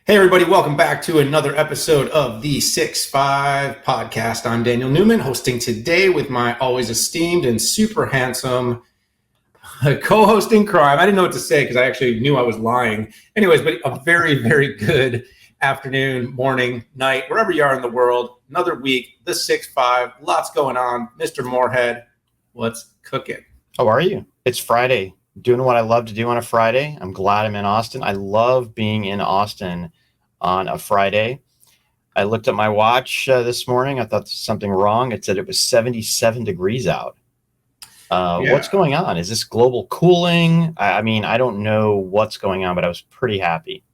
Hey, everybody, welcome back to another episode of the 6-5 podcast. I'm Daniel Newman, hosting today with my always esteemed and super handsome co-host in crime. I didn't know what to say because I actually knew I was lying. Anyways, but a very, very good afternoon, morning, night, wherever you are in the world. Another week, the 6-5, lots going on. Mr. Moorhead, what's cooking? How are you? It's Friday. Doing what I love to do on a Friday. I'm glad I'm in Austin. I love being in Austin on a Friday. I looked at my watch this morning. I thought there was something wrong. It said it was 77 degrees out. What's going on? Is this global cooling? I mean, I don't know what's going on, but I was pretty happy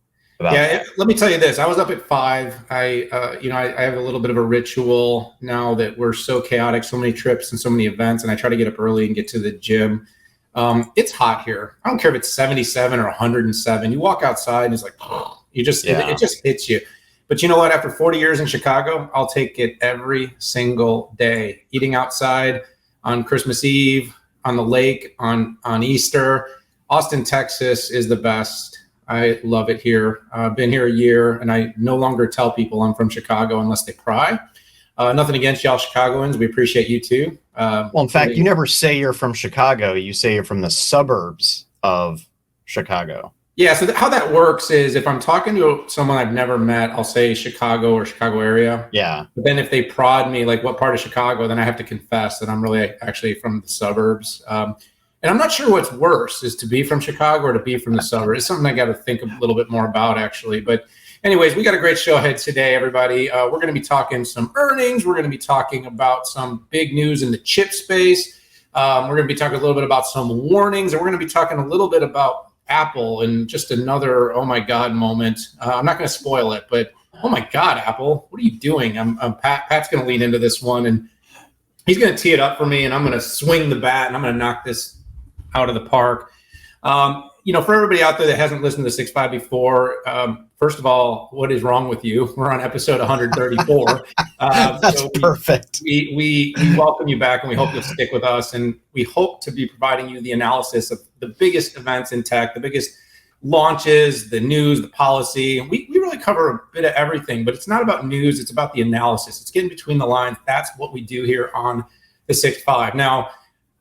about that. Let me tell you this. I was up at 5. I have a little bit of a ritual now that we're so chaotic, so many trips and so many events, and I try to get up early and get to the gym. It's hot here. I don't care if it's 77 or 107. You walk outside and it's like, it just hits you. But you know what? After 40 years in Chicago, I'll take it every single day. Eating outside on Christmas Eve, on the lake, on Easter. Austin, Texas is the best. I love it here. I've been here a year, and I no longer tell people I'm from Chicago unless they pry. Nothing against y'all Chicagoans. We appreciate you too. Well, in fact, you never say you're from Chicago. You say you're from the suburbs of Chicago. Yeah. So how that works is if I'm talking to someone I've never met, I'll say Chicago or Chicago area. Yeah. But then if they prod me, like what part of Chicago, then I have to confess that I'm really actually from the suburbs. And I'm not sure what's worse, is to be from Chicago or to be from the suburbs. It's something I got to think a little bit more about, actually. But anyways, we got a great show ahead today, everybody. We're going to be talking some earnings. We're going to be talking about some big news in the chip space. We're going to be talking a little bit about some warnings, and we're going to be talking a little bit about Apple and just another oh my God moment. I'm not going to spoil it, but oh my God, Apple, what are you doing? Pat's going to lean into this one, and he's going to tee it up for me, and I'm going to swing the bat, and I'm going to knock this out of the park. For everybody out there that hasn't listened to 6-5 before, first of all, what is wrong with you? We're on episode 134. That's perfect. We welcome you back, and we hope you'll stick with us. And we hope to be providing you the analysis of the biggest events in tech, the biggest launches, the news, the policy. We really cover a bit of everything, but it's not about news. It's about the analysis. It's getting between the lines. That's what we do here on the 6-5. Now,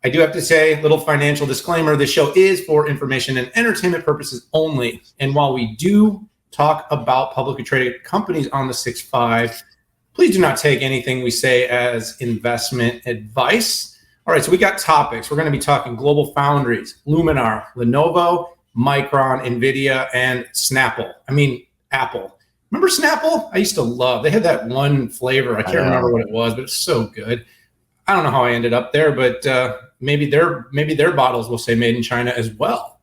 I do have to say, little financial disclaimer, this show is for information and entertainment purposes only. And while we do talk about publicly traded companies on the 6-5, please do not take anything we say as investment advice. All right, so we got topics. We're going to be talking GlobalFoundries, Luminar, Lenovo, Micron, NVIDIA, and Snapple. Apple. Remember Snapple? I used to love. They had that one flavor. I can't remember what it was, but it's so good. I don't know how I ended up there, but maybe their bottles will say made in China as well.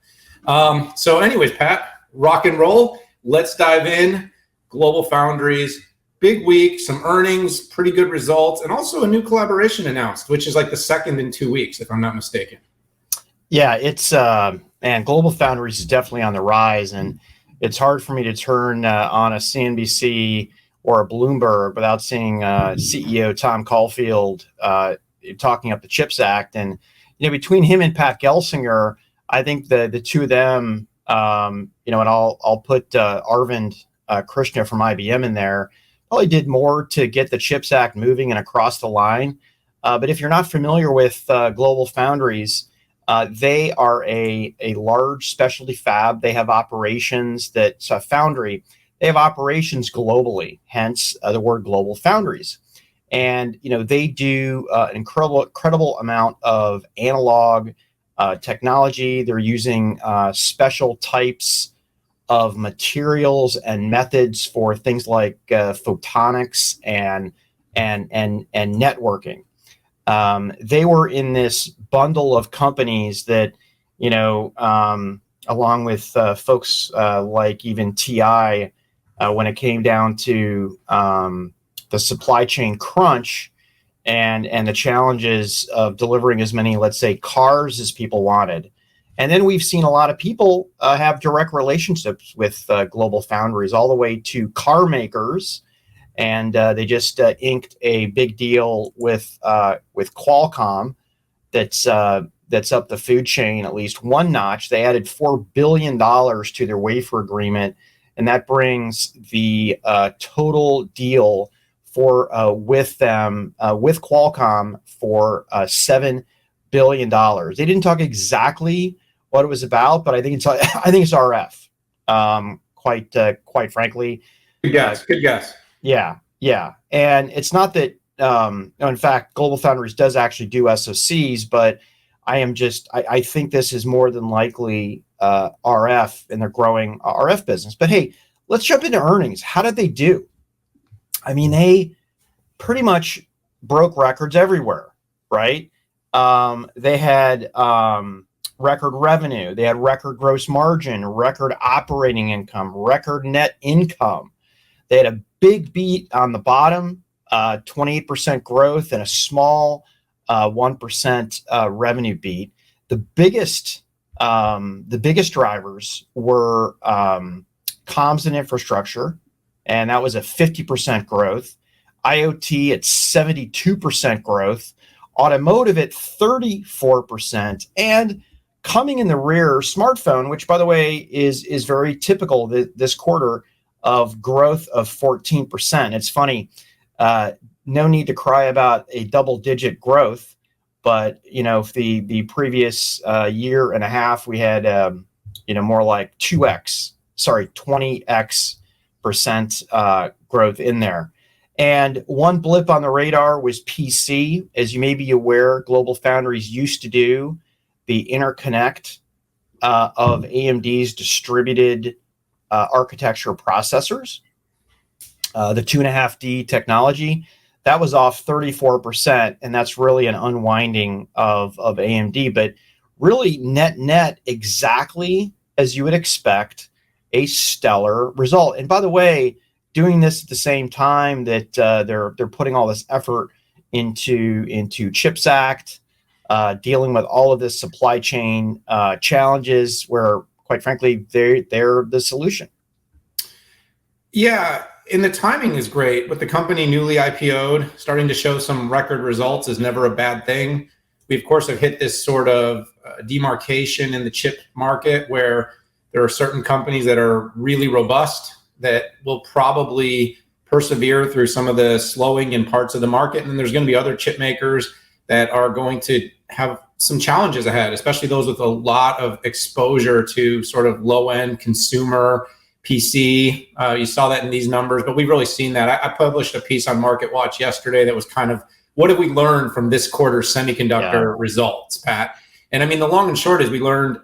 So anyways, Pat, rock and roll. Let's dive in. GlobalFoundries, big week, some earnings, pretty good results, and also a new collaboration announced, which is like the second in 2 weeks, if I'm not mistaken. Yeah, it's GlobalFoundries is definitely on the rise, and it's hard for me to turn on a CNBC or a Bloomberg without seeing CEO Tom Caulfield talking up the CHIPS Act. And between him and Pat Gelsinger, I think the two of them, and I'll put Arvind Krishna from IBM in there, probably did more to get the CHIPS Act moving and across the line. But if you're not familiar with GlobalFoundries, they are a large specialty fab. They have operations foundry. They have operations globally, hence the word GlobalFoundries. And, they do an incredible amount of analog technology. They're using special types of materials and methods for things like photonics and networking. They were in this bundle of companies that, along with folks like even TI, when it came down to the supply chain crunch and the challenges of delivering as many, let's say, cars as people wanted. And then we've seen a lot of people have direct relationships with GlobalFoundries, all the way to car makers. And they just inked a big deal with Qualcomm that's up the food chain at least one notch. They added $4 billion to their wafer agreement, and that brings the total deal for with them with Qualcomm for $7 billion. They didn't talk exactly what it was about, but I think it's RF. Quite frankly, Good guess. Good guess. Yeah, and it's not that. In fact, GlobalFoundries does actually do SoCs, but I think this is more than likely RF, and they're growing RF business. But hey, let's jump into earnings. How did they do? I mean, they pretty much broke records everywhere, right? They had record revenue, they had record gross margin, record operating income, record net income. They had a big beat on the bottom, 28% growth, and a small 1% revenue beat. The biggest drivers were comms and infrastructure, and that was a 50% growth. IoT at 72% growth. Automotive at 34%, and coming in the rear, smartphone, which by the way is very typical this quarter, of growth of 14%. It's funny, no need to cry about a double-digit growth, but the previous year and a half we had more like 20x percent growth in there. And one blip on the radar was PC. As you may be aware, GlobalFoundries used to do the interconnect of AMD's distributed architecture processors, the 2.5D technology. That was off 34%, and that's really an unwinding of AMD. But really, net exactly as you would expect, a stellar result. And by the way, doing this at the same time that they're putting all this effort into CHIPS Act, dealing with all of this supply chain challenges, where quite frankly they're the solution. Yeah, and the timing is great. With the company newly IPO'd, starting to show some record results is never a bad thing. We of course have hit this sort of demarcation in the chip market where there are certain companies that are really robust that will probably persevere through some of the slowing in parts of the market. And then there's going to be other chip makers that are going to have some challenges ahead, especially those with a lot of exposure to sort of low-end consumer PC. You saw that in these numbers, but we've really seen that. I published a piece on Market Watch yesterday that was kind of, what have we learned from this quarter's semiconductor results, Pat? And I mean, the long and short is we learned,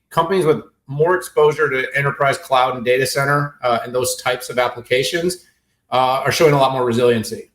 companies with more exposure to enterprise cloud and data center and those types of applications are showing a lot more resiliency.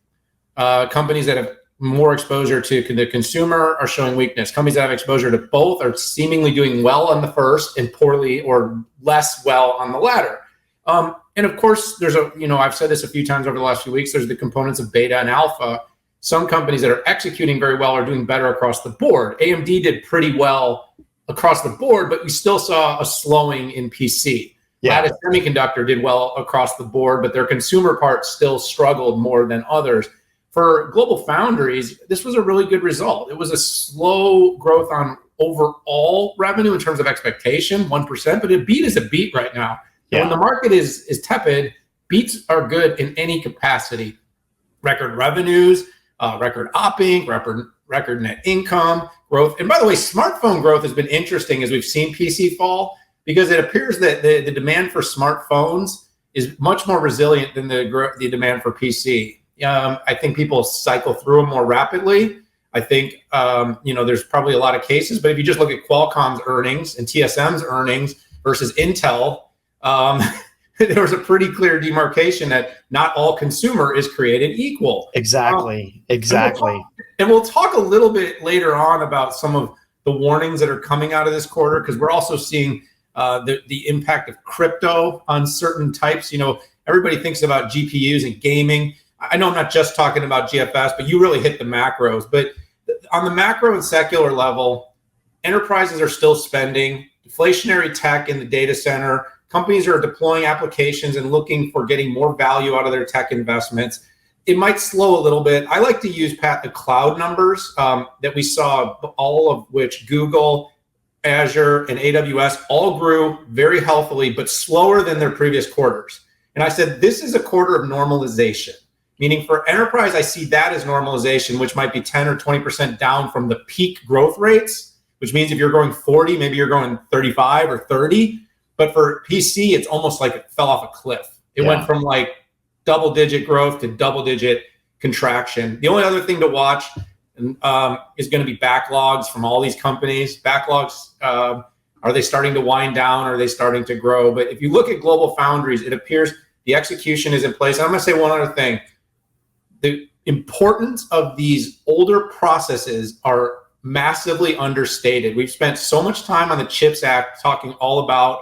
Companies that have more exposure to the consumer are showing weakness. Companies that have exposure to both are seemingly doing well on the first and poorly or less well on the latter. And of course, there's I've said this a few times over the last few weeks, there's the components of beta and alpha. Some companies that are executing very well are doing better across the board. AMD did pretty well across the board, but we still saw a slowing in PC. Lattice Semiconductor did well across the board, but their consumer part still struggled more than others. For GlobalFoundries, this was a really good result. It was a slow growth on overall revenue in terms of expectation, 1%, but a beat is a beat right now. Yeah. When the market is tepid, beats are good in any capacity. Record revenues, record operating, record net income growth. And by the way, smartphone growth has been interesting as we've seen PC fall, because it appears that the demand for smartphones is much more resilient than the demand for PC. I think people cycle through them more rapidly. I think, there's probably a lot of cases, but if you just look at Qualcomm's earnings and TSM's earnings versus Intel, there was a pretty clear demarcation that not all consumer is created equal. Exactly. And we'll talk a little bit later on about some of the warnings that are coming out of this quarter, because we're also seeing the impact of crypto on certain types. Everybody thinks about GPUs and gaming. I know I'm not just talking about GFS, but you really hit the macros. But on the macro and secular level, enterprises are still spending. Deflationary tech in the data center. Companies are deploying applications and looking for getting more value out of their tech investments. It might slow a little bit. I like to use, Pat, the cloud numbers that we saw, all of which Google, Azure, and AWS all grew very healthily, but slower than their previous quarters. And I said, this is a quarter of normalization, meaning for enterprise, I see that as normalization, which might be 10 or 20% down from the peak growth rates, which means if you're growing 40, maybe you're going 35 or 30. But for PC, it's almost like it fell off a cliff. It went from like double-digit growth to double-digit contraction. The only other thing to watch is going to be backlogs from all these companies. Backlogs, are they starting to wind down? Are they starting to grow? But if you look at GlobalFoundries, it appears the execution is in place. I'm going to say one other thing. The importance of these older processes are massively understated. We've spent so much time on the CHIPS Act talking all about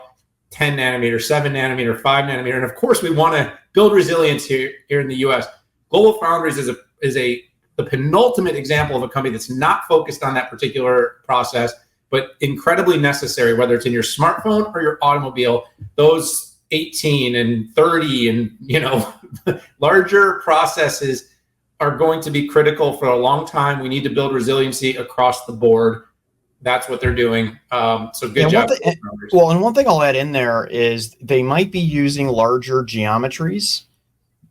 10 nanometer, 7 nanometer, 5 nanometer. And of course, we want to build resilience here in the US. GlobalFoundries is the penultimate example of a company that's not focused on that particular process, but incredibly necessary, whether it's in your smartphone or your automobile. Those 18 and 30 and larger processes are going to be critical for a long time. We need to build resiliency across the board. That's what they're doing. So good job. And one thing I'll add in there is they might be using larger geometries,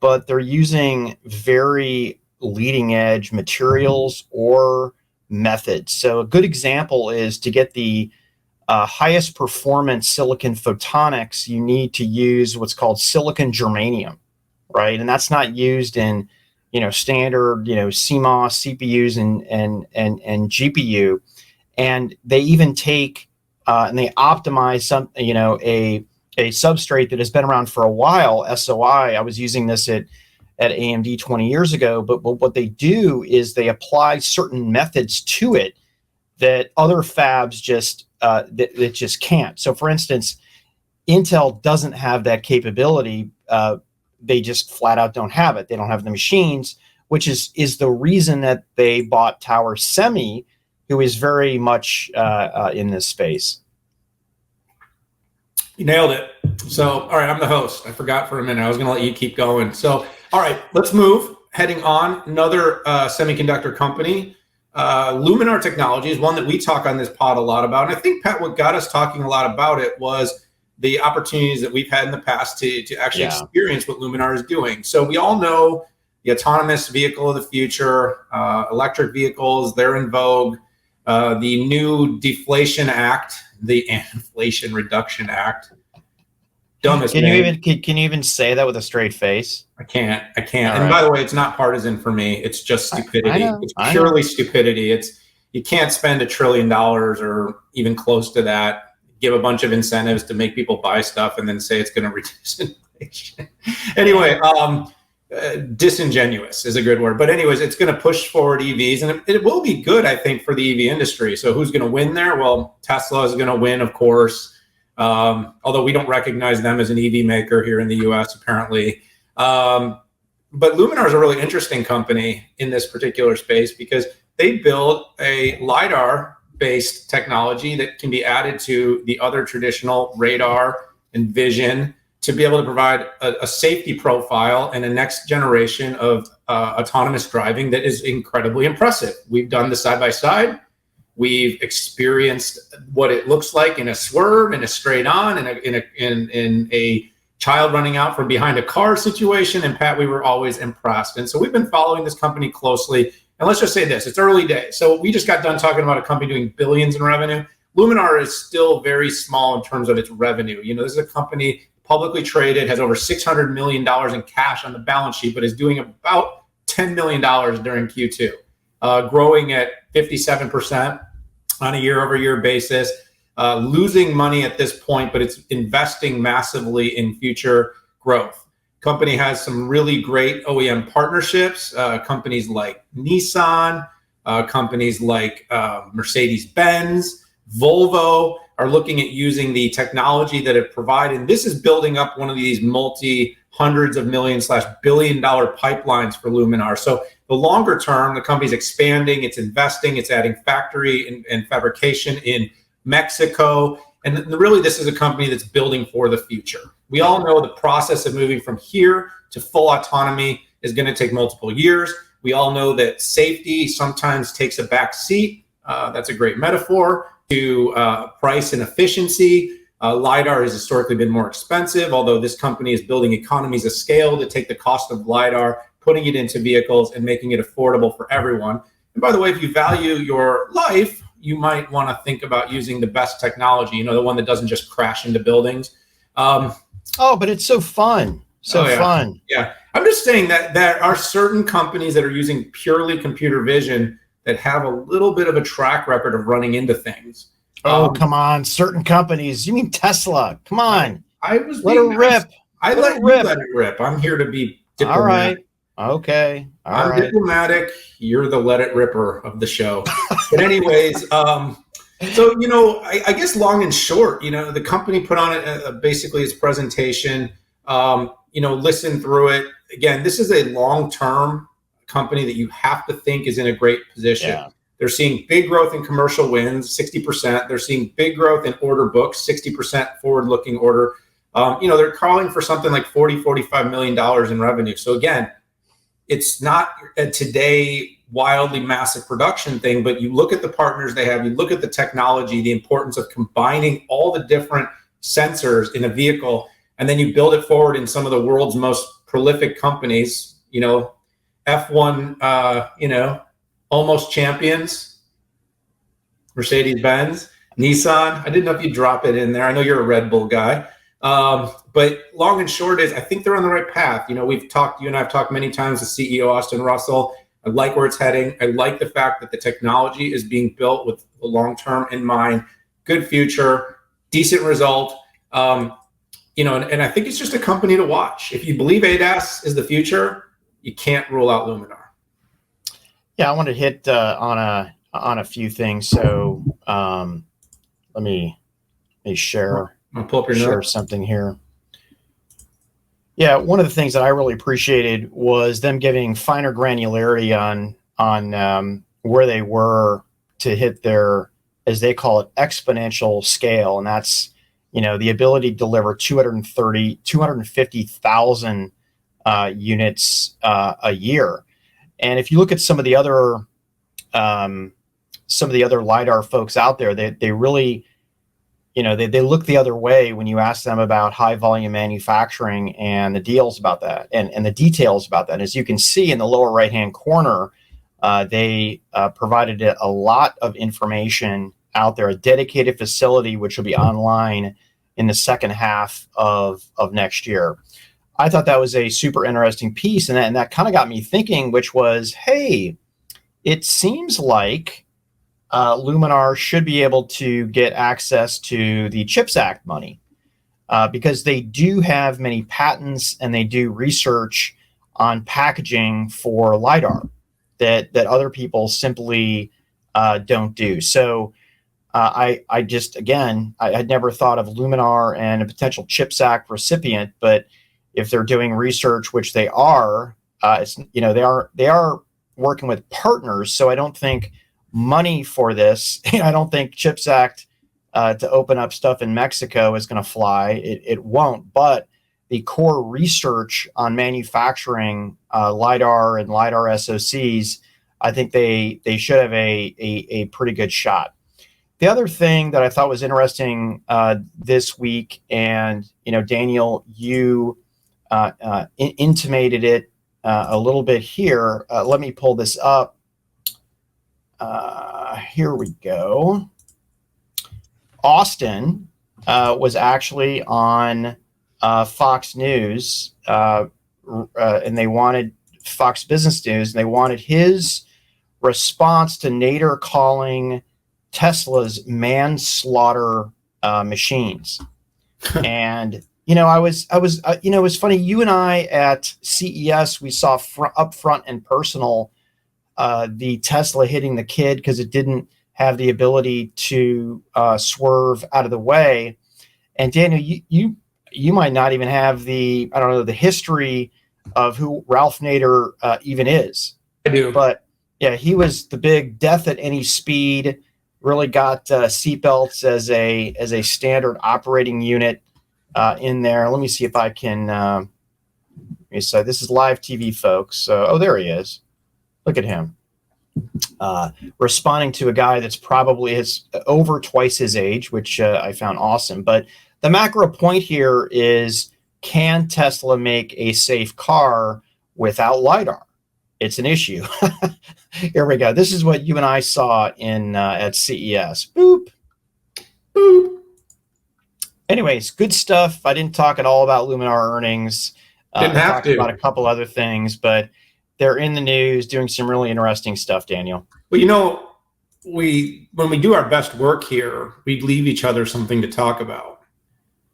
but they're using very leading edge materials or methods. So a good example is to get the highest performance silicon photonics, you need to use what's called silicon germanium, right? And that's not used in standard CMOS CPUs and GPU. And they even take and they optimize a substrate that has been around for a while, SOI. I was using this at AMD 20 years ago, but what they do is they apply certain methods to it that other fabs just that just can't. So for instance, Intel doesn't have that capability. They just flat out don't have it. They don't have the machines, which is the reason that they bought Tower Semi, who is very much in this space. You nailed it. So, all right, I'm the host. I forgot for a minute. I was going to let you keep going. So, all right, let's move. Heading on, another semiconductor company, Luminar Technology, is one that we talk on this pod a lot about. And I think, Pat, what got us talking a lot about it was the opportunities that we've had in the past to actually experience what Luminar is doing. So we all know the autonomous vehicle of the future, electric vehicles, they're in vogue. The new Deflation Act, the Inflation Reduction Act. Dumbest name. Can you even say that with a straight face? I can't. And by the way, it's not partisan for me. It's just stupidity. It's purely stupidity. You can't spend $1 trillion or even close to that, give a bunch of incentives to make people buy stuff, and then say it's going to reduce inflation. Anyway, disingenuous is a good word. But anyways, it's going to push forward EVs, and it will be good, I think, for the EV industry. So who's going to win there? Well, Tesla is going to win, of course, although we don't recognize them as an EV maker here in the US, apparently. But Luminar is a really interesting company in this particular space because they build a LiDAR-based technology that can be added to the other traditional radar and vision to be able to provide a safety profile and a next generation of autonomous driving that is incredibly impressive. We've done the side-by-side. We've experienced what it looks like in a swerve, in a straight on, in a child running out from behind a car situation. And Pat, we were always impressed. And so we've been following this company closely. And let's just say this, it's early days. So we just got done talking about a company doing billions in revenue. Luminar is still very small in terms of its revenue. This is a company publicly traded, has over $600 million in cash on the balance sheet, but is doing about $10 million during Q2, growing at 57% on a year-over-year basis, losing money at this point, but it's investing massively in future growth. Company has some really great OEM partnerships, companies like Nissan, companies like Mercedes-Benz, Volvo are looking at using the technology that it provided. And this is building up one of these multi-hundreds of million / billion-dollar pipelines for Luminar. So the longer term, the company's expanding, it's investing, it's adding factory and fabrication in Mexico. And really, this is a company that's building for the future. We all know the process of moving from here to full autonomy is going to take multiple years. We all know that safety sometimes takes a back seat. That's a great metaphor. to price and efficiency. LiDAR has historically been more expensive, although this company is building economies of scale to take the cost of LiDAR, putting it into vehicles and making it affordable for everyone. And by the way, if you value your life, you might want to think about using the best technology, the one that doesn't just crash into buildings. But it's so fun. Fun. Yeah. I'm just saying that there are certain companies that are using purely computer vision that have a little bit of a track record of running into things. Come on. Certain companies. You mean Tesla? Come on. I was let it rip. I let it rip. I'm here to be diplomatic. All right. Okay. I'm diplomatic. You're the let it ripper of the show. But anyways, so, I guess long and short, the company put on basically its presentation, listen through it. Again, this is a long-term company that you have to think is in a great position. Yeah. They're seeing big growth in commercial wins, 60%. They're seeing big growth in order books, 60% forward-looking order. They're calling for something like $45 million in revenue. So again, it's not a today wildly massive production thing, but you look at the partners they have, you look at the technology, the importance of combining all the different sensors in a vehicle, and then you build it forward in some of the world's most prolific companies, F1, almost champions, Mercedes-Benz, Nissan. I didn't know if you'd drop it in there. I know you're a Red Bull guy. But long and short is I think they're on the right path. You and I have talked many times with CEO Austin Russell. I like where it's heading. I like the fact that the technology is being built with the long-term in mind, good future, decent result. And I think it's just a company to watch. If you believe ADAS is the future, you can't rule out Luminar. Yeah, I want to hit on a few things. So let me share. I'll pull up your share notes. Something here. Yeah, one of the things that I really appreciated was them giving finer granularity on where they were to hit their, as they call it, exponential scale, and that's the ability to deliver 250,000 units a year. And if you look at some of the other LiDAR folks out there, they really they look the other way when you ask them about high volume manufacturing and the deals about that and the details about that. As you can see in the lower right hand corner, they provided a lot of information out there, a dedicated facility which will be online in the second half of next year. I thought that was a super interesting piece, and that kind of got me thinking, which was, hey, it seems like Luminar should be able to get access to the CHIPS Act money because they do have many patents and they do research on packaging for LiDAR that other people simply don't do. So I had never thought of Luminar and a potential CHIPS Act recipient, but if they're doing research, which they are, they are working with partners. So I don't think money for this. I don't think CHIPS Act to open up stuff in Mexico is going to fly. It won't. But the core research on manufacturing LiDAR and LiDAR SoCs, I think they should have a pretty good shot. The other thing that I thought was interesting this week, and Daniel, you intimated it a little bit here. Let me pull this up. Here we go. Austin was actually on Fox News, and they wanted Fox Business News, and they wanted his response to Nader calling Tesla's manslaughter machines. And it was funny. You and I at CES, we saw up front and personal the Tesla hitting the kid because it didn't have the ability to swerve out of the way. And Daniel, you might not even have the history of who Ralph Nader even is. I do, but yeah, he was the big death at any speed. Really got seatbelts as a standard operating unit in there. Let me see if I can. So this is live TV, folks. So there he is. Look at him. responding to a guy that's probably is over twice his age, which I found awesome. But the macro point here is, can Tesla make a safe car without LiDAR? It's an issue. Here we go. This is what you and I saw in at CES. Boop, boop. Anyways, good stuff. I didn't talk at all about Luminar earnings. Didn't have talked to. about a couple other things, but they're in the news doing some really interesting stuff, Daniel. Well, when we do our best work here, we leave each other something to talk about.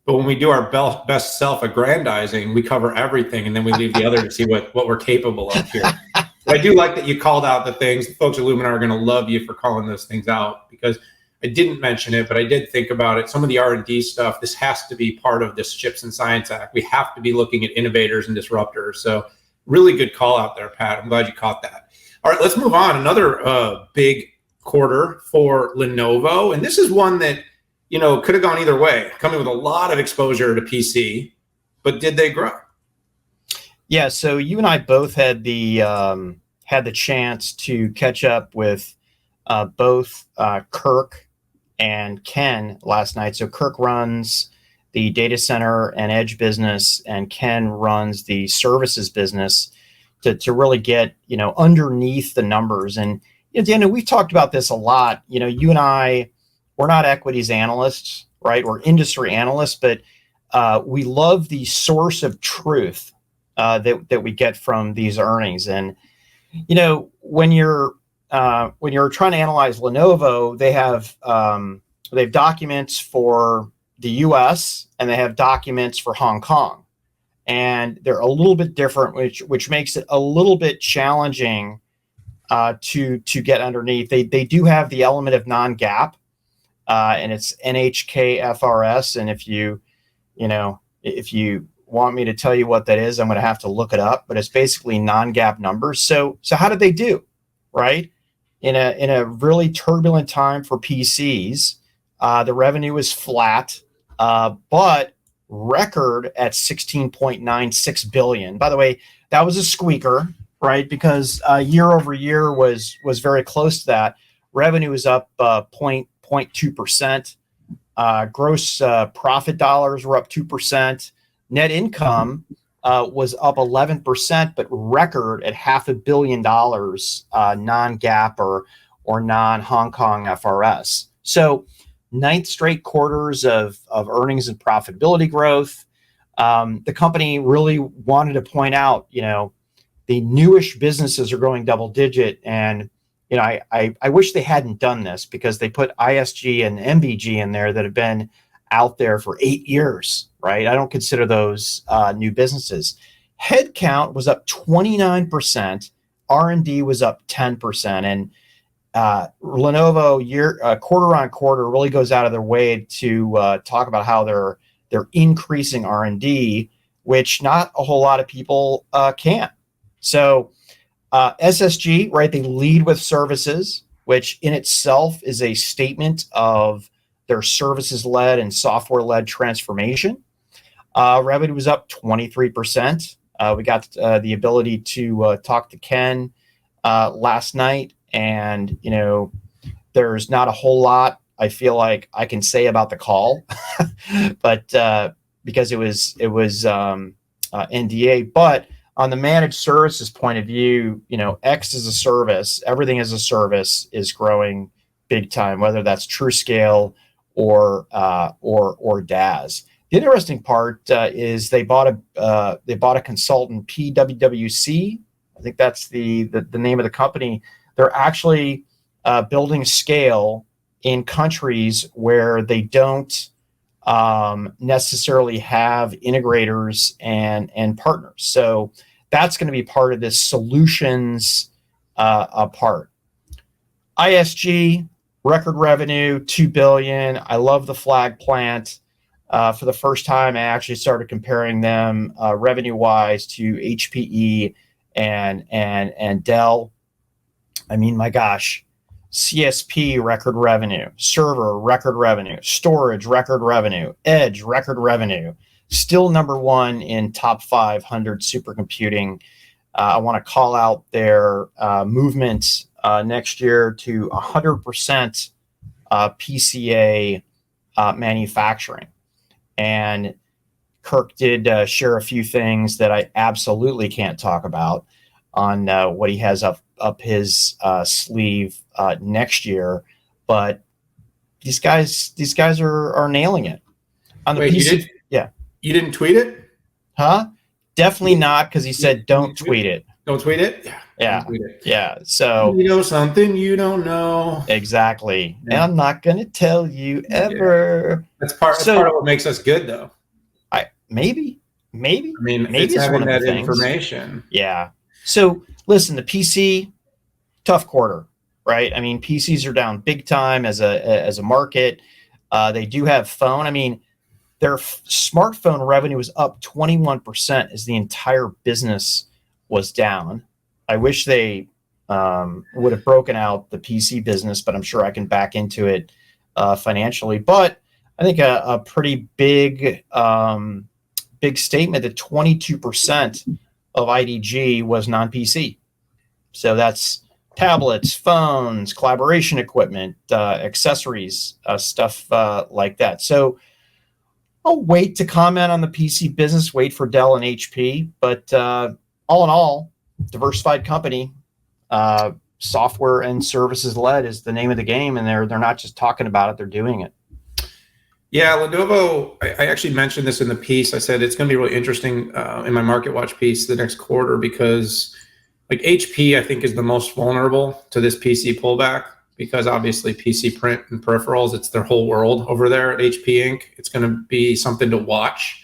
But when we do our best self-aggrandizing, we cover everything, and then we leave the other to see what we're capable of here. But I do like that you called out the things. The folks at Luminar are going to love you for calling those things out, because I didn't mention it, but I did think about it. Some of the R&D stuff, this has to be part of this Chips and Science Act. We have to be looking at innovators and disruptors. So really good call out there, Pat. I'm glad you caught that. All right, let's move on. Another big quarter for Lenovo. And this is one that, could have gone either way, coming with a lot of exposure to PC, but did they grow? Yeah, so you and I both had the chance to catch up with both Kirk and Ken last night. So Kirk runs the data center and edge business, and Ken runs the services business to really get, underneath the numbers. And Daniel, we've talked about this a lot. You and I, we're not equities analysts, right? We're industry analysts, but we love the source of truth that we get from these earnings. And when you're trying to analyze Lenovo, they have documents for the U.S. and they have documents for Hong Kong, and they're a little bit different, which makes it a little bit challenging to get underneath. They do have the element of non-GAAP, and it's NHKFRS. And if you want me to tell you what that is, I'm going to have to look it up. But it's basically non-GAAP numbers. So how did they do? Right? In a really turbulent time for PCs, the revenue was flat, but record at $16.96 billion. By the way, that was a squeaker, right? Because year over year was very close to that. Revenue was up 0.2%. Gross profit dollars were up 2%. Net income was up 11%, but record at $500 million non-GAAP or non-Hong Kong FRS. So 9th straight quarters of earnings and profitability growth. The company really wanted to point out, the newish businesses are growing double digit. And, I wish they hadn't done this, because they put ISG and MBG in there that have been out there for 8 years, right? I don't consider those new businesses. Headcount was up 29%. R&D was up 10%. And Lenovo quarter on quarter really goes out of their way to talk about how they're increasing R&D, which not a whole lot of people can. So SSG, right? They lead with services, which in itself is a statement of their services-led and software-led transformation. Revenue was up 23%. We got the ability to talk to Ken last night, and there's not a whole lot I feel like I can say about the call, but because it was NDA. But on the managed services point of view, X as a service, everything as a service is growing big time, whether that's TrueScale or DAS. The interesting part is they bought a consultant, PwC. I think that's the name of the company. They're actually building scale in countries where they don't necessarily have integrators and partners. So that's going to be part of this solutions part. ISG, record revenue, $2 billion. I love the flag plant. For the first time, I actually started comparing them revenue-wise to HPE and Dell. I mean, my gosh, CSP record revenue, server record revenue, storage record revenue, edge record revenue, still number one in top 500 supercomputing. I want to call out their movement next year to 100% PCA manufacturing. And Kirk did share a few things that I absolutely can't talk about on what he has up his sleeve next year, but these guys are nailing it on the Wait, PC. Yeah, you didn't tweet it? huh? Definitely not, because he said don't tweet it. Don't tweet it? Yeah, Don't tweet it. yeah. So you know something you don't know. exactly, Yeah. and I'm not gonna tell you ever. Yeah. That's part of what makes us good, though. Maybe. I mean, Maybe it's it's having one of the that things. information. Yeah. So listen, the PC, tough quarter, right? I mean, PCs are down big time as a market. They do have phone. I mean, their smartphone revenue was up 21% as the entire business was down. I wish they would have broken out the PC business, but I'm sure I can back into it financially. But I think a pretty big statement that 22% of IDG was non-PC. So that's tablets, phones, collaboration equipment, accessories, stuff like that. So I'll wait to comment on the PC business, wait for Dell and HP. But all in all, diversified company, software and services led is the name of the game. And they're not just talking about it, they're doing it. Yeah, Lenovo, I actually mentioned this in the piece. I said it's going to be really interesting in my Market Watch piece the next quarter, because like HP, I think, is the most vulnerable to this PC pullback, because obviously PC print and peripherals, it's their whole world over there at HP Inc. It's going to be something to watch.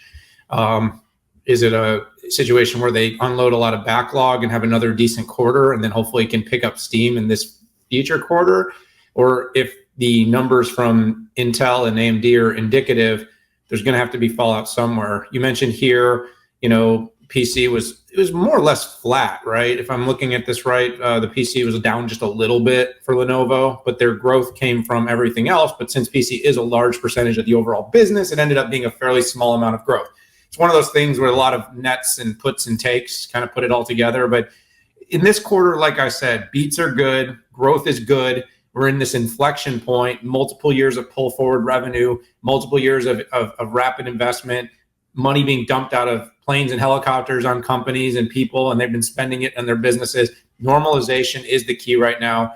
Is it a situation where they unload a lot of backlog and have another decent quarter and then hopefully can pick up steam in this future quarter? Or if the numbers from Intel and AMD are indicative, there's going to have to be fallout somewhere. You mentioned here, PC was more or less flat, right? If I'm looking at this right, the PC was down just a little bit for Lenovo, but their growth came from everything else. But since PC is a large percentage of the overall business, it ended up being a fairly small amount of growth. It's one of those things where a lot of nets and puts and takes kind of put it all together. But in this quarter, like I said, beats are good, growth is good. We're in this inflection point, multiple years of pull forward revenue, multiple years of rapid investment, money being dumped out of planes and helicopters on companies and people, and they've been spending it in their businesses. Normalization is the key right now.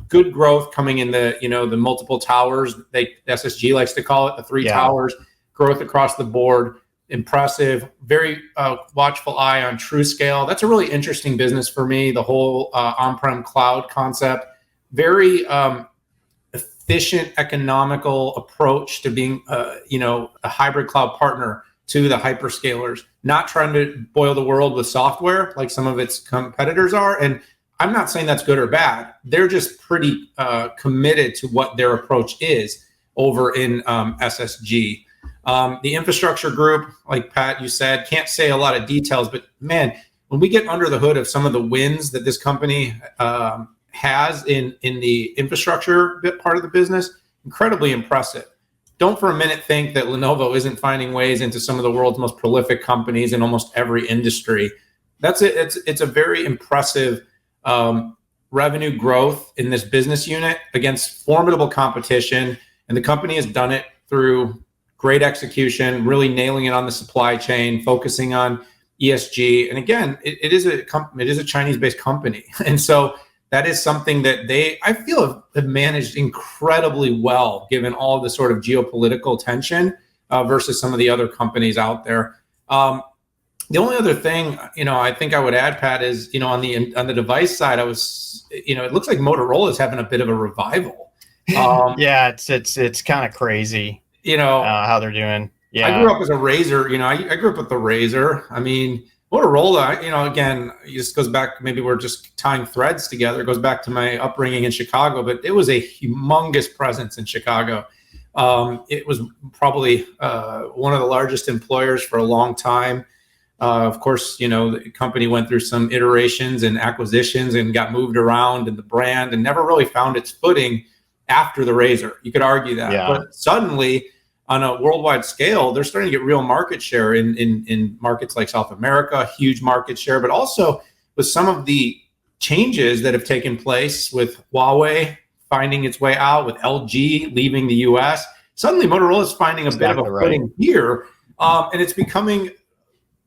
Good growth coming in the multiple towers. SSG likes to call it the three towers. Growth across the board, impressive. Very watchful eye on TrueScale. That's a really interesting business for me. The whole on-prem cloud concept. Very efficient, economical approach to being, a hybrid cloud partner to the hyperscalers, not trying to boil the world with software like some of its competitors are. And I'm not saying that's good or bad. They're just pretty committed to what their approach is over in SSG. The infrastructure group, like Pat, you said, can't say a lot of details, but man, when we get under the hood of some of the wins that this company has in the infrastructure bit part of the business, incredibly impressive. Don't for a minute think that Lenovo isn't finding ways into some of the world's most prolific companies in almost every industry. That's it. It's a very impressive revenue growth in this business unit against formidable competition. And the company has done it through great execution, really nailing it on the supply chain, focusing on ESG. And again, it is a Chinese-based company. And so that is something that I feel have managed incredibly well, given all the sort of geopolitical tension versus some of the other companies out there. The only other thing, I think I would add, Pat, is, on the device side, it looks like Motorola is having a bit of a revival. Yeah, it's kind of crazy, how they're doing. Yeah, I grew up as a Razor. I grew up with the Razor. I mean, Motorola, again, it just goes back, maybe we're just tying threads together. It goes back to my upbringing in Chicago, but it was a humongous presence in Chicago. It was probably one of the largest employers for a long time. Of course, the company went through some iterations and acquisitions and got moved around in the brand and never really found its footing after the Razor. You could argue that. Yeah. But suddenly, on a worldwide scale, they're starting to get real market share in markets like South America, huge market share, but also with some of the changes that have taken place with Huawei finding its way out, with LG leaving the US. Suddenly Motorola is finding a bit of a footing here. And it's becoming,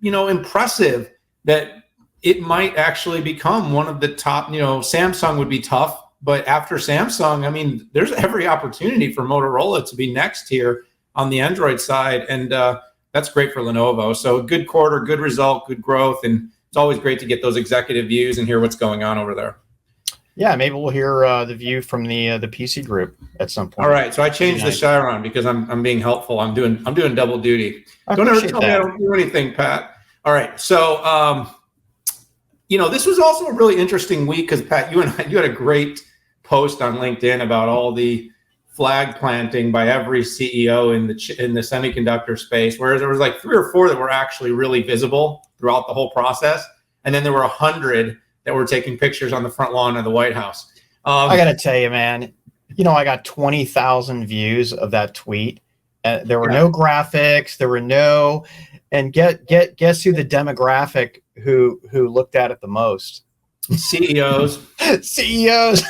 impressive that it might actually become one of the top, Samsung would be tough, but after Samsung, I mean, there's every opportunity for Motorola to be next here on the Android side. And that's great for Lenovo. So good quarter, good result, good growth. And it's always great to get those executive views and hear what's going on over there. Yeah, maybe we'll hear the view from the PC group at some point. All right, so I changed the Chiron because I'm being helpful. I'm doing double duty. Don't ever tell me I don't do anything, Pat. All right, so this was also a really interesting week because Pat, you had a great post on LinkedIn about all the flag planting by every CEO in the semiconductor space, whereas there was like 3 or 4 that were actually really visible throughout the whole process, and then there were 100 that were taking pictures on the front lawn of the White House. I got to tell you, man, I got 20,000 views of that tweet. There were no graphics. There were no, and guess who the demographic who looked at it the most? CEOs. CEOs.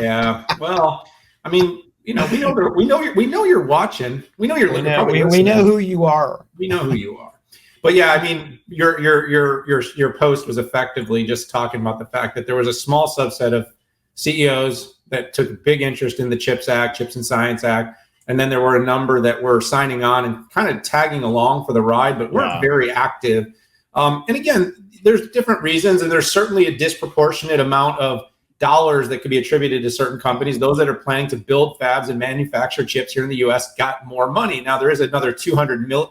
Yeah. Well, I mean, we know you're watching. We know you're listening. We know who you are. We know who you are. But yeah, I mean, your post was effectively just talking about the fact that there was a small subset of CEOs that took a big interest in the CHIPS Act, Chips and Science Act, and then there were a number that were signing on and kind of tagging along for the ride, but weren't very active. And again, there's different reasons, and there's certainly a disproportionate amount of dollars that could be attributed to certain companies. Those that are planning to build fabs and manufacture chips here in the U.S. got more money. Now there is another $200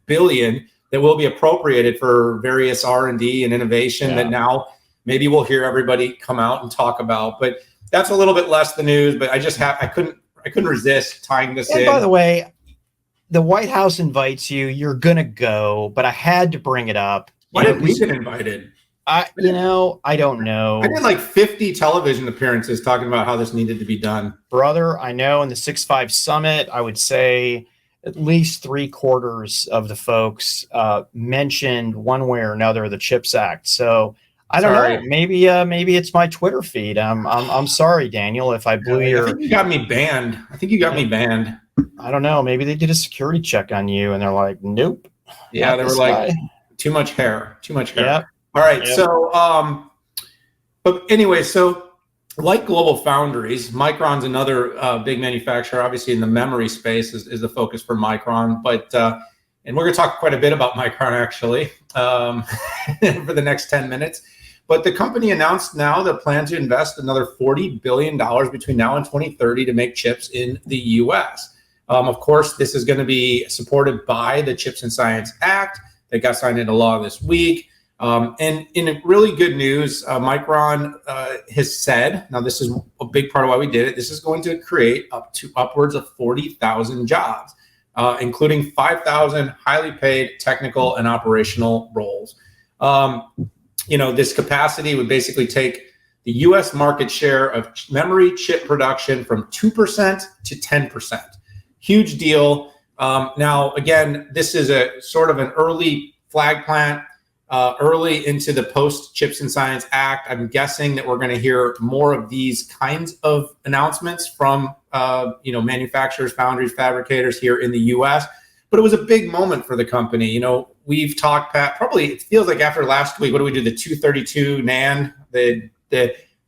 billion that will be appropriated for various R&D and innovation that now maybe we'll hear everybody come out and talk about. But that's a little bit less the news. But I couldn't resist tying this in. By the way, the White House invites you. You're gonna go, but I had to bring it up. Why didn't we get invited? I don't know. I did like 50 television appearances talking about how this needed to be done. Brother, I know in the 6.5 Summit, I would say at least 3/4 of the folks mentioned one way or another the CHIPS Act. So I don't know. Maybe it's my Twitter feed. I'm sorry, Daniel, if I blew your. I think you got me banned. I don't know. Maybe they did a security check on you, and they're like, "Nope." Yeah, they were like, "Too much hair. Too much hair." Yep. All right. Yep. So, but anyway, so. Like GlobalFoundries, Micron's another big manufacturer. Obviously, in the memory space is the focus for Micron. But and we're going to talk quite a bit about Micron actually for the next 10 minutes. But the company announced now that plans to invest another $40 billion between now and 2030 to make chips in the U.S. Of course, this is going to be supported by the Chips and Science Act that got signed into law this week. And in really good news, Micron has said, now this is a big part of why we did it, this is going to create upwards of 40,000 jobs, including 5,000 highly paid technical and operational roles. This capacity would basically take the U.S. market share of memory chip production from 2% to 10%. Huge deal. Now, again, this is a sort of an early flag plant. Early into the post-Chips and Science Act, I'm guessing that we're going to hear more of these kinds of announcements from, manufacturers, foundries, fabricators here in the U.S. But it was a big moment for the company. We've talked, Pat, probably it feels like after last week, what do we do? The 232 NAND, the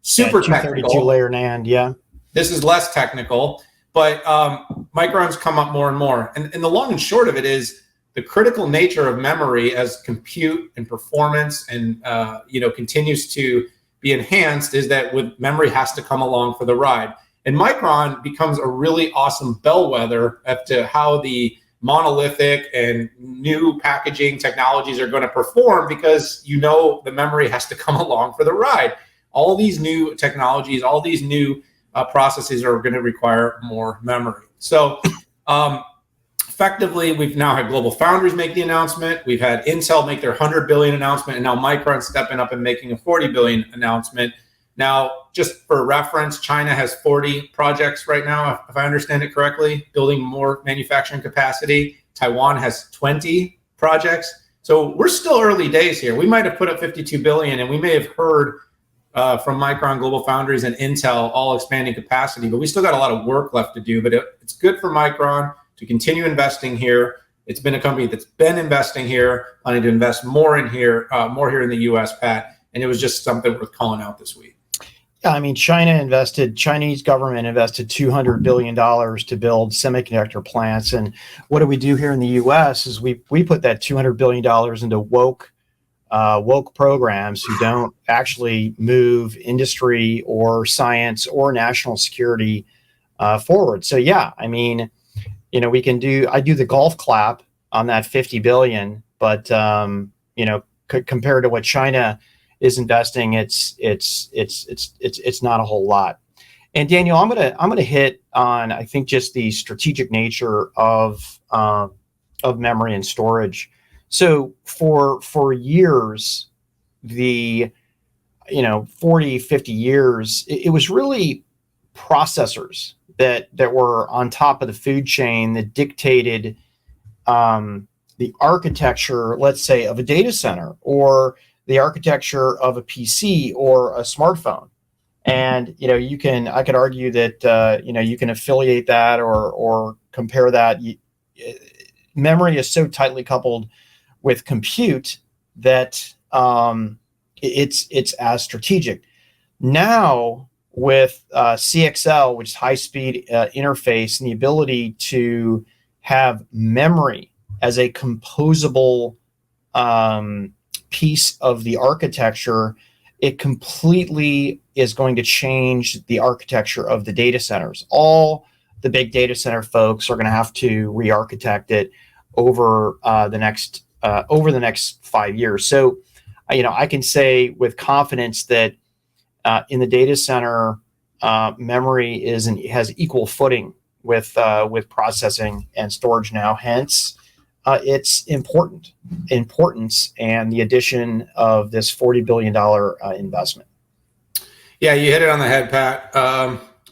super technical 232 layer NAND, yeah. This is less technical, but Micron's come up more and more. And the long and short of it is, the critical nature of memory as compute and performance and continues to be enhanced is that with memory has to come along for the ride. And Micron becomes a really awesome bellwether as to how the monolithic and new packaging technologies are going to perform because the memory has to come along for the ride. All these new technologies, all these new processes are going to require more memory. So effectively, we've now had GlobalFoundries make the announcement. We've had Intel make their $100 billion announcement, and now Micron stepping up and making a $40 billion announcement. Now, just for reference, China has 40 projects right now, if I understand it correctly, building more manufacturing capacity. Taiwan has 20 projects. So we're still early days here. We might have put up $52 billion, and we may have heard from Micron, GlobalFoundries, and Intel all expanding capacity, but we still got a lot of work left to do. But it's good for Micron to continue investing here. It's been a company that's been investing here, planning to invest more here in the U.S., Pat, and it was just something worth calling out this week. Yeah, I mean, Chinese government invested $200 billion to build semiconductor plants. And what do we do here in the U.S. is we put that $200 billion into woke programs who don't actually move industry or science or national security forward. So, yeah, I mean, I do the golf clap on that 50 billion, but, compared to what China is investing, it's not a whole lot. And Daniel, I'm gonna hit on, I think, just the strategic nature of memory and storage. So for years, 40, 50 years, it was really processors that were on top of the food chain that dictated the architecture, let's say, of a data center, or the architecture of a PC or a smartphone. And I could argue that you can affiliate that or compare that. Memory is so tightly coupled with compute that it's as strategic. Now with CXL, which is high-speed interface, and the ability to have memory as a composable piece of the architecture, it completely is going to change the architecture of the data centers. All the big data center folks are going to have to re-architect it over the next 5 years. So, I can say with confidence that in the data center, memory has equal footing with processing and storage now. Hence, its importance and the addition of this $40 billion investment. Yeah, you hit it on the head, Pat.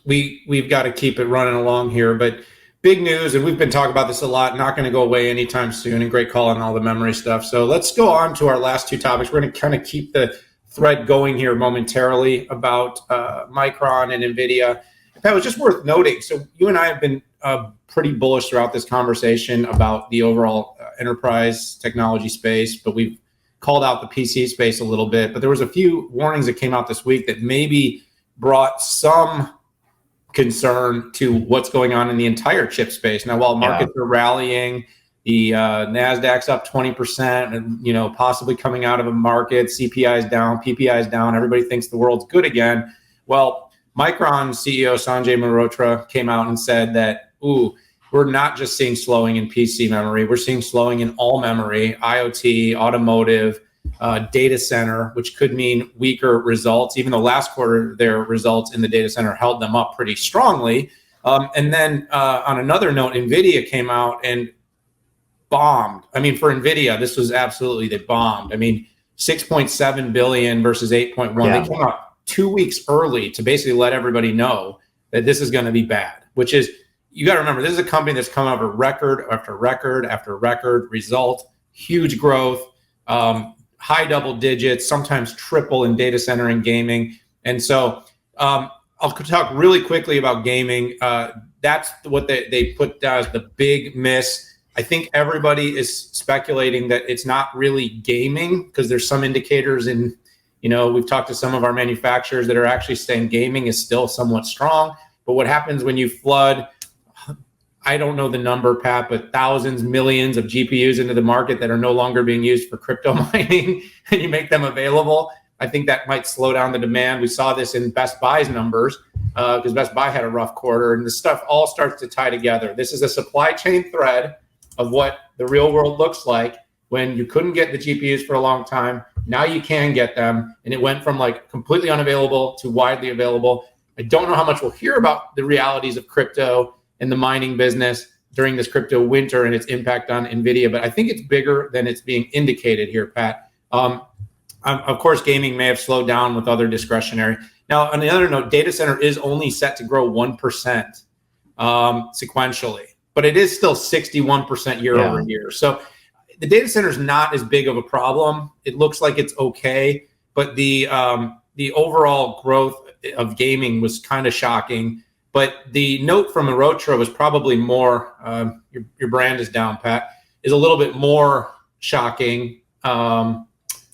We've got to keep it running along here, but big news, and we've been talking about this a lot, not going to go away anytime soon, and great call on all the memory stuff. So let's go on to our last two topics. We're going to kind of keep the thread going here momentarily about Micron and NVIDIA. Pat, it was just worth noting. So you and I have been pretty bullish throughout this conversation about the overall enterprise technology space, but we've called out the PC space a little bit. But there was a few warnings that came out this week that maybe brought some concern to what's going on in the entire chip space. Now, while markets are rallying, the NASDAQ's up 20%, and possibly coming out of a market, CPI is down, PPI is down, everybody thinks the world's good again. Well, Micron CEO Sanjay Mehrotra came out and said that, we're not just seeing slowing in PC memory, we're seeing slowing in all memory, IoT, automotive, data center, which could mean weaker results. Even though last quarter, their results in the data center held them up pretty strongly. And then on another note, NVIDIA came out and bombed. I mean, for NVIDIA, this was absolutely, they bombed. I mean, 6.7 billion versus 8.1. Yeah. They came out 2 weeks early to basically let everybody know that this is going to be bad, which is, you got to remember, this is a company that's come out of record after record after record result, huge growth, high double digits, sometimes triple in data center and gaming. And so I'll talk really quickly about gaming. That's what they put down as the big miss. I think everybody is speculating that it's not really gaming, because there's some indicators in, we've talked to some of our manufacturers that are actually saying gaming is still somewhat strong. But what happens when you flood, I don't know the number, Pat, but thousands, millions of GPUs into the market that are no longer being used for crypto mining, and you make them available, I think that might slow down the demand. We saw this in Best Buy's numbers, because Best Buy had a rough quarter, and this stuff all starts to tie together. This is a supply chain thread of what the real world looks like when you couldn't get the GPUs for a long time. Now you can get them, and it went from like completely unavailable to widely available. I don't know how much we'll hear about the realities of crypto and the mining business during this crypto winter and its impact on NVIDIA, but I think it's bigger than it's being indicated here, Pat. Of course, gaming may have slowed down with other discretionary. Now, on the other note, data center is only set to grow 1% sequentially, but it is still 61% year over year. So the data center is not as big of a problem. It looks like it's okay, but the the overall growth of gaming was kind of shocking. But the note from Arotra was probably more, your brand is down, Pat, is a little bit more shocking than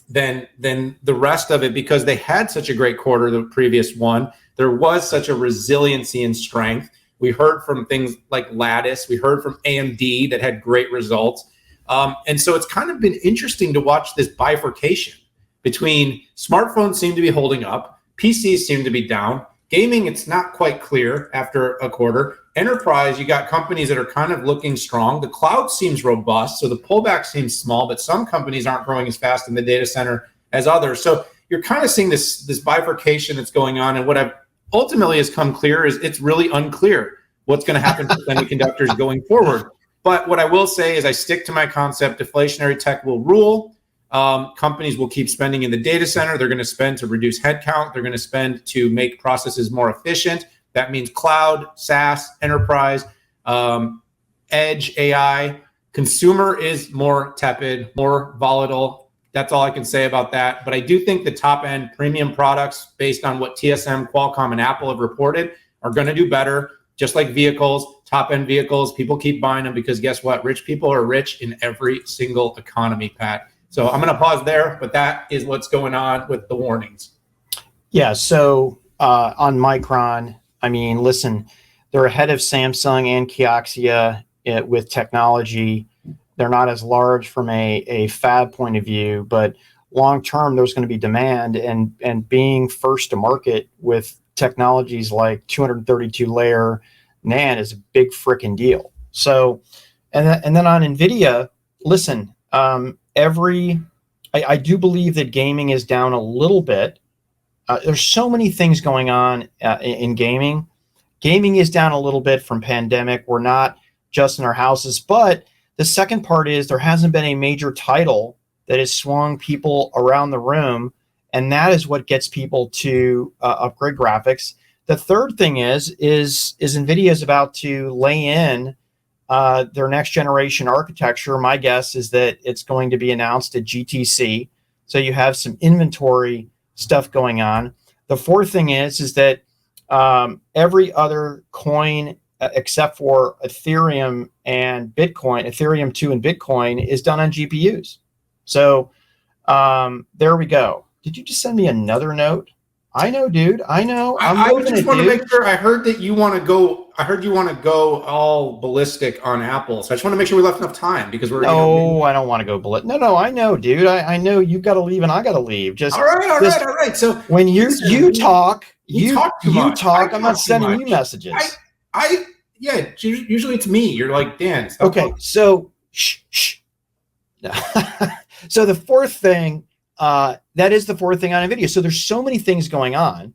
the rest of it, because they had such a great quarter, the previous one. There was such a resiliency and strength. We heard from things like Lattice. We heard from AMD that had great results. And so it's kind of been interesting to watch this bifurcation between smartphones seem to be holding up, PCs seem to be down. Gaming, it's not quite clear after a quarter. Enterprise, you got companies that are kind of looking strong. The cloud seems robust, so the pullback seems small, but some companies aren't growing as fast in the data center as others. So you're kind of seeing this bifurcation that's going on. And what I've ultimately has come clear is it's really unclear what's going to happen to semiconductors going forward. But what I will say is I stick to my concept: deflationary tech will rule. Companies will keep spending in the data center. They're going to spend to reduce headcount. They're going to spend to make processes more efficient. That means cloud, SaaS, enterprise, edge, AI. Consumer is more tepid, more volatile. That's all I can say about that. But I do think the top end premium products, based on what TSM, Qualcomm, and Apple have reported, are going to do better. Just like vehicles, top end vehicles, people keep buying them because guess what? Rich people are rich in every single economy, Pat. So I'm going to pause there, but that is what's going on with the warnings. Yeah. So on Micron, I mean, listen, they're ahead of Samsung and Kioxia with technology. They're not as large from a fab point of view, but long term, there's going to be demand, and being first to market with technologies like 232 layer NAND is a big freaking deal. So, and then on NVIDIA, listen, I do believe that gaming is down a little bit. There's so many things going on in gaming. Gaming is down a little bit from pandemic. We're not just in our houses, but the second part is there hasn't been a major title that has swung people around the room, and that is what gets people to upgrade graphics. The third thing is NVIDIA is about to lay in their next generation architecture. My guess is that it's going to be announced at GTC. So you have some inventory stuff going on. The fourth thing is that every other coin except for Ethereum and Bitcoin, Ethereum 2 and Bitcoin, is done on GPUs. So there we go. Did you just send me another note? I know, dude. I know. I just want to make sure. I heard that you want to go. I heard you want to go all ballistic on Apple. So I just want to make sure we left enough time because we're. No, I don't want to go ballistic. No. I know, dude. I know you've got to leave and I got to leave. Just all right. So when you talk, you talk too much. I'm not sending you messages. Yeah. Usually it's me. You're like, Dan. Okay. Talking. So shh. So the fourth thing. That is the fourth thing on NVIDIA. So there's so many things going on.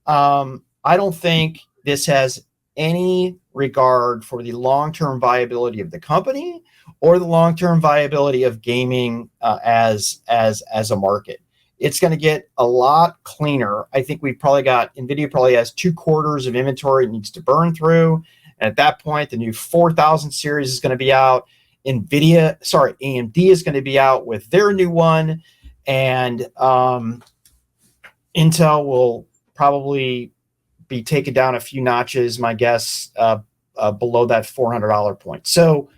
I don't think this has any regard for the long-term viability of the company or the long-term viability of gaming as a market. It's going to get a lot cleaner. I think NVIDIA probably has 2 quarters of inventory it needs to burn through. And at that point, the new 4000 series is going to be out. AMD is going to be out with their new one. And Intel will probably be taken down a few notches, my guess, below that $400 point. So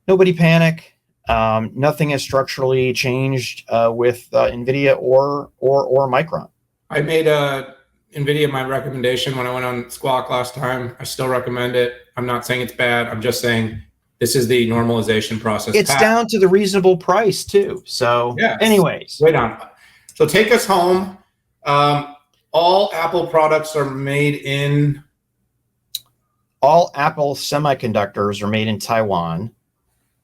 nobody panic. Nothing has structurally changed with NVIDIA or Micron. I made NVIDIA my recommendation when I went on Squawk last time. I still recommend it. I'm not saying it's bad. I'm just saying this is the normalization process. It's down to the reasonable price too. So yeah. Anyways. Wait on. So take us home. All Apple products are made in. All Apple semiconductors are made in Taiwan.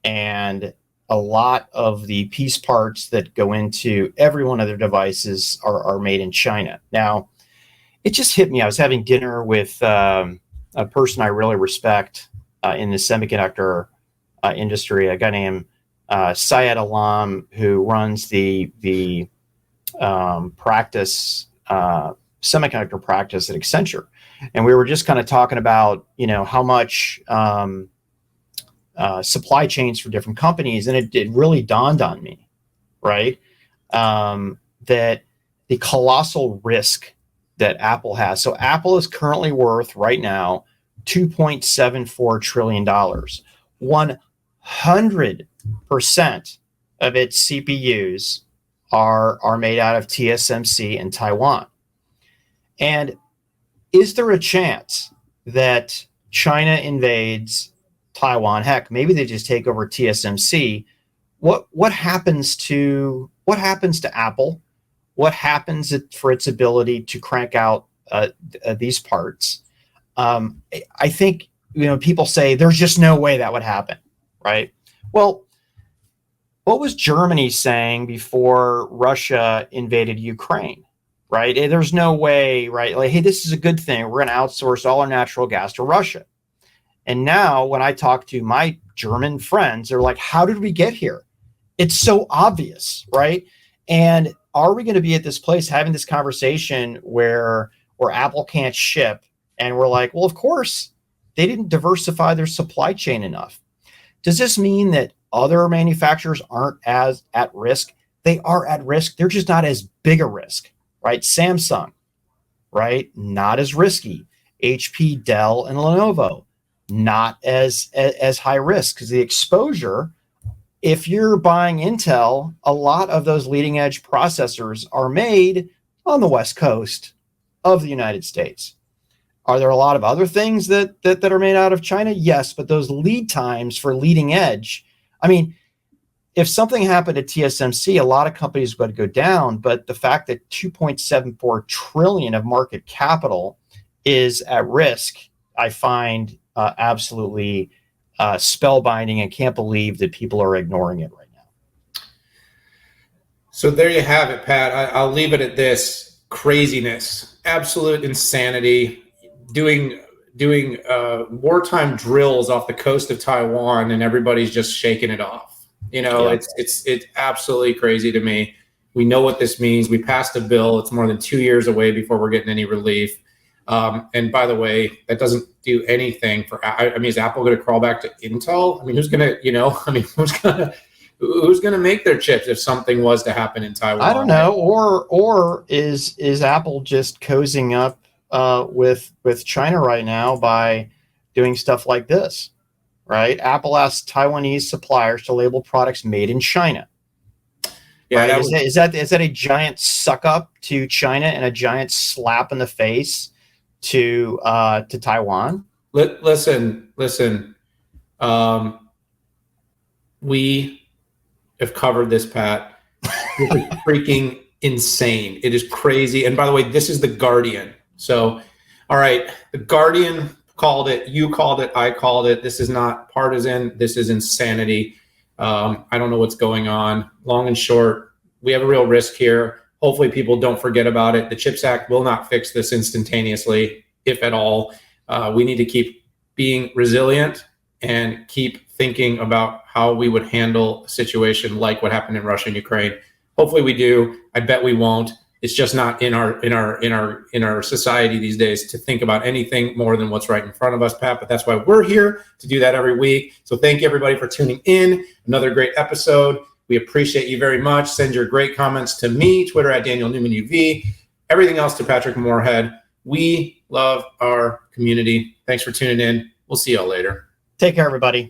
And a lot of the piece parts that go into every one of their devices are made in China. Now, it just hit me. I was having dinner with a person I really respect in the semiconductor industry, a guy named Syed Alam, who runs the practice, semiconductor practice at Accenture. And we were just kind of talking about, how much supply chains for different companies. And it really dawned on me, right, that the colossal risk that Apple has. So Apple is currently worth right now $2.74 trillion. 100% of its CPUs are made out of TSMC in Taiwan. And is there a chance that China invades Taiwan? Heck, maybe they just take over TSMC. What happens to Apple? What happens for its ability to crank out these parts? I think people say there's just no way that would happen, right? Well, what was Germany saying before Russia invaded Ukraine? Right? There's no way, right? Like, hey, this is a good thing. We're going to outsource all our natural gas to Russia. And now when I talk to my German friends, they're like, how did we get here? It's so obvious, right? And are we going to be at this place having this conversation where Apple can't ship? And we're like, well, of course, they didn't diversify their supply chain enough. Does this mean that other manufacturers aren't as at risk? They are at risk. They're just not as big a risk. Right? Samsung, right? Not as risky. HP, Dell, and Lenovo, not as high risk because the exposure, if you're buying Intel, a lot of those leading edge processors are made on the West Coast of the United States. Are there a lot of other things that are made out of China? Yes, but those lead times for leading edge, I mean, if something happened to TSMC, a lot of companies would go down, but the fact that 2.74 trillion of market capital is at risk, I find absolutely spellbinding, and can't believe that people are ignoring it right now. So there you have it, Pat. I'll leave it at this: craziness, absolute insanity, doing wartime drills off the coast of Taiwan, and everybody's just shaking it off. Yeah. It's absolutely crazy to me. We know what this means. We passed a bill. It's more than 2 years away before we're getting any relief. And by the way, that doesn't do anything for. I mean, is Apple going to crawl back to Intel? I mean, who's going to? Who's going to make their chips if something was to happen in Taiwan? I don't know. Or is Apple just cozying up with China right now by doing stuff like this? Right? Apple asked Taiwanese suppliers to label products made in China. Yeah, right? Is that a giant suck up to China and a giant slap in the face to Taiwan? Listen. We have covered this, Pat. This is freaking insane. It is crazy. And by the way, this is the Guardian. So, all right, the Guardian called it, you called it, I called it. This is not partisan. This is insanity. I don't know what's going on. Long and short, we have a real risk here. Hopefully people don't forget about it. The CHIPS Act will not fix this instantaneously, if at all. We need to keep being resilient and keep thinking about how we would handle a situation like what happened in Russia and Ukraine. Hopefully we do. I bet we won't. It's just not in our society these days to think about anything more than what's right in front of us, Pat. But that's why we're here to do that every week. So thank you, everybody, for tuning in. Another great episode. We appreciate you very much. Send your great comments to me, Twitter at Daniel Newman UV. Everything else to Patrick Moorhead. We love our community. Thanks for tuning in. We'll see y'all later. Take care, everybody.